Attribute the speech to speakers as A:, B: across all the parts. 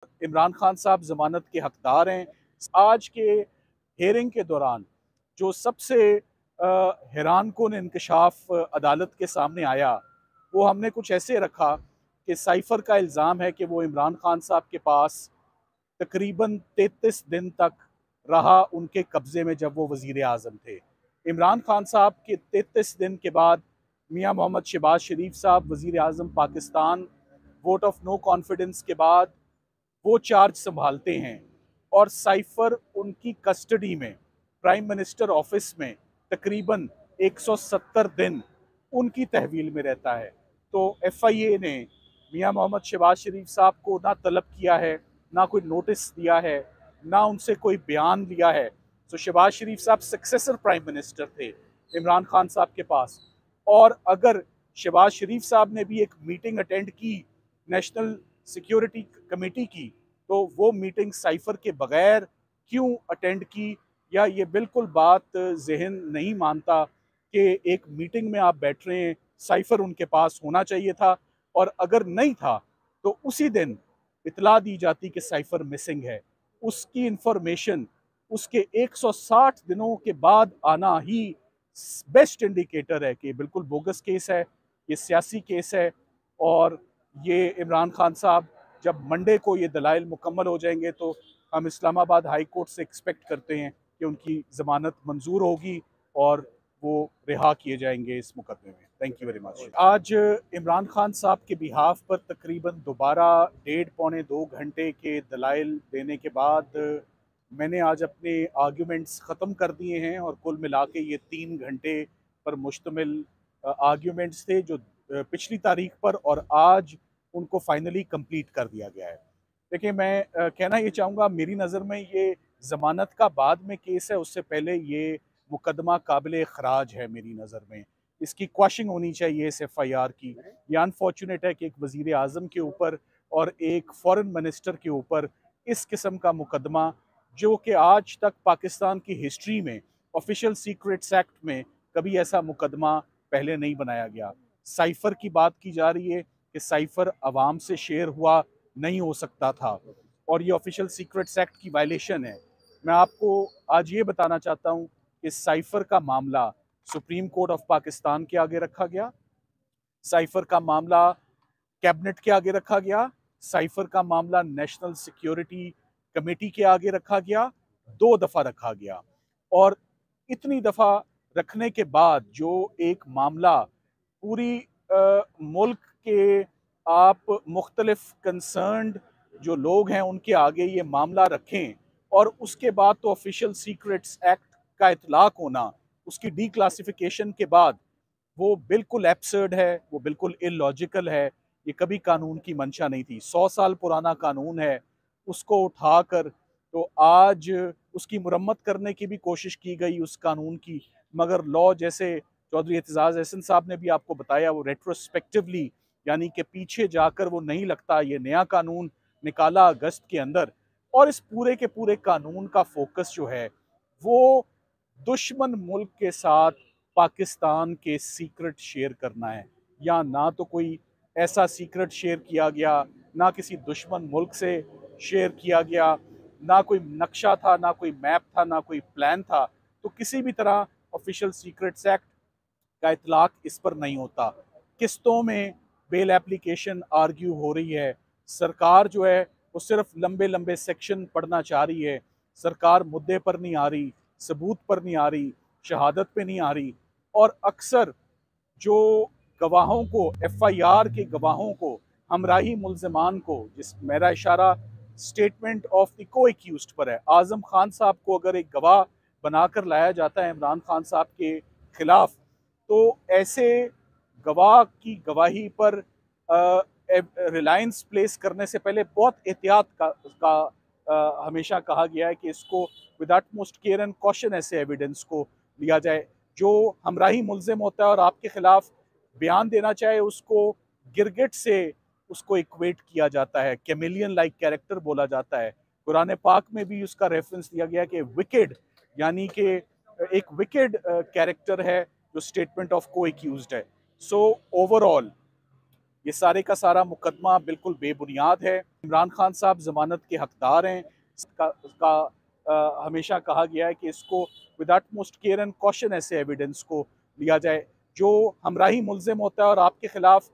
A: इमरान खान साहब ज़मानत के हकदार हैं। आज के हेयरिंग के दौरान जो सबसे हैरान कुन इंकशाफ अदालत के सामने आया, वो हमने कुछ ऐसे रखा कि साइफ़र का इल्ज़ाम है कि वो इमरान खान साहब के पास तकरीबन 33 दिन तक रहा उनके कब्ज़े में जब वो वज़ीर आज़म थे। इमरान खान साहब के 33 दिन के बाद मियाँ मोहम्मद शहबाज शरीफ साहब वज़ीर आज़म Pakistan, vote of no confidence के बाद वो चार्ज संभालते हैं और साइफ़र उनकी कस्टडी में प्राइम मिनिस्टर ऑफिस में तकरीबन 170 दिन उनकी तहवील में रहता है। तो FIA ने मियाँ मोहम्मद शहबाज शरीफ साहब को ना तलब किया है, ना कोई नोटिस दिया है, ना उनसे कोई बयान लिया है। तो शहबाज शरीफ साहब सक्सेसर प्राइम मिनिस्टर थे इमरान खान साहब के पास, और अगर शहबाज शरीफ साहब ने भी एक मीटिंग अटेंड की नेशनल सिक्योरिटी कमेटी की, तो वो मीटिंग साइफ़र के बगैर क्यों अटेंड की, या ये बिल्कुल बात ज़हन नहीं मानता कि एक मीटिंग में आप बैठ रहे हैं, साइफ़र उनके पास होना चाहिए था, और अगर नहीं था तो उसी दिन इतला दी जाती कि साइफ़र मिसिंग है। उसकी इंफॉर्मेशन उसके 160 दिनों के बाद आना ही बेस्ट इंडिकेटर है कि बिल्कुल बोगस केस है, ये सियासी केस है। और ये इमरान खान साहब, जब मंडे को ये दलाइल मुकम्मल हो जाएंगे तो हम इस्लामाबाद हाई कोर्ट से एक्सपेक्ट करते हैं कि उनकी ज़मानत मंजूर होगी और वो रिहा किए जाएंगे इस मुकदमे में। Thank you very much. आज इमरान खान साहब के बिहाफ पर तकरीबन दोबारा 1.5 पौने 2 घंटे के दलाइल देने के बाद मैंने आज अपने आर्ग्यूमेंट्स ख़त्म कर दिए हैं, और कुल मिला के ये 3 घंटे पर मुश्तमिल आर्ग्यूमेंट्स थे जो पिछली तारीख पर, और आज उनको फाइनली कंप्लीट कर दिया गया है। देखिए, मैं कहना ये चाहूँगा, मेरी नज़र में ये ज़मानत का बाद में केस है, उससे पहले ये मुकदमा काबिल ख़राज है मेरी नज़र में। इसकी क्वॉशिंग होनी चाहिए इस FIR की। ये अनफॉर्चुनेट है कि एक वज़ीर आज़म के ऊपर और एक फ़ॉरेन मिनिस्टर के ऊपर इस किस्म का मुकदमा, जो कि आज तक पाकिस्तान की हिस्ट्री में ऑफिशियल सीक्रेट्स एक्ट में कभी ऐसा मुकदमा पहले नहीं बनाया गया। साइफ़र की बात की जा रही है कि साइफ़र अवाम से शेयर हुआ नहीं हो सकता था, और ये ऑफिशियल सीक्रेट्स एक्ट की वायलेशन है। मैं आपको आज ये बताना चाहता हूँ कि साइफ़र का मामला सुप्रीम कोर्ट ऑफ पाकिस्तान के आगे रखा गया, साइफ़र का मामला कैबिनेट के आगे रखा गया, साइफ़र का मामला नेशनल सिक्योरिटी कमेटी के आगे रखा गया, 2 दफ़ा रखा गया। और इतनी दफ़ा रखने के बाद जो एक मामला पूरी मुल्क के आप मुख्तलिफ कंसर्न्ड जो लोग हैं उनके आगे ये मामला रखें, और उसके बाद तो ऑफिशियल सीक्रेट्स एक्ट का इतलाक होना, उसकी डी क्लासिफिकेशन के बाद, वो बिल्कुल एब्सर्ड है, वो बिल्कुल इलॉजिकल है। ये कभी कानून की मंशा नहीं थी। 100 साल पुराना कानून है, उसको उठाकर तो आज उसकी मुरम्मत करने की भी कोशिश की गई उस कानून की, मगर लॉ, जैसे चौधरी एतजाज़ एहसन साहब ने भी आपको बताया, वो रेट्रोस्पेक्टिवली, यानी कि पीछे जाकर वो नहीं लगता। ये नया कानून निकाला अगस्त के अंदर, और इस पूरे के पूरे कानून का फोकस जो है वो दुश्मन मुल्क के साथ पाकिस्तान के सीक्रेट शेयर करना है। या ना तो कोई ऐसा सीक्रेट शेयर किया गया, ना किसी दुश्मन मुल्क से शेयर किया गया, ना कोई नक्शा था, ना कोई मैप था, ना कोई प्लान था। तो किसी भी तरह ऑफिशियल सीक्रेट्स एक्ट का इतलाक इस पर नहीं होता। किस्तों में बेल एप्लीकेशन आर्ग्यू हो रही है। सरकार जो है वो सिर्फ लंबे लंबे सेक्शन पढ़ना चाह रही है। सरकार मुद्दे पर नहीं आ रही, सबूत पर नहीं आ रही, शहादत पे नहीं आ रही। और अक्सर जो गवाहों को, FIR के गवाहों को, हमराही मुल्ज़िमान को, जिस मेरा इशारा स्टेटमेंट ऑफ द को एक्यूज्ड पर है, आज़म खान साहब को अगर एक गवाह बनाकर लाया जाता है इमरान खान साहब के खिलाफ, तो ऐसे गवाह की गवाही पर रिलायंस प्लेस करने से पहले बहुत एहतियात का हमेशा कहा गया है कि इसको with utmost care and caution ऐसे एविडेंस को लिया जाए। जो हमराही मुल्जिम होता है और आपके खिलाफ बयान देना चाहे, उसको गिरगिट से उसको इक्वेट किया जाता है, कैमिलियन लाइक कैरेक्टर बोला जाता है। कुरान पाक में भी उसका रेफरेंस दिया गया कि विकेड, यानी कि एक विकेड कैरेक्टर है जो स्टेटमेंट ऑफ को एक्यूज्ड है। सो ओवरऑल ये सारे का सारा मुकदमा बिल्कुल बेबुनियाद है। इमरान खान साहब ज़मानत के हकदार हैं। इसका हमेशा कहा गया है कि इसको with utmost care and caution ऐसे एविडेंस को लिया जाए। जो हमराही मुल्ज़िम होता है और आपके खिलाफ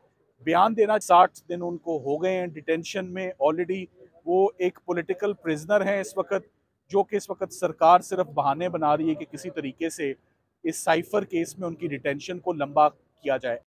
A: बयान देना, 60 दिन उनको हो गए हैं डिटेंशन में ऑलरेडी। वो एक पॉलिटिकल प्रिजनर हैं इस वक्त, जो कि इस वक्त सरकार सिर्फ बहाने बना रही है कि किसी तरीके से इस साइफर केस में उनकी डिटेंशन को लंबा किया जाए।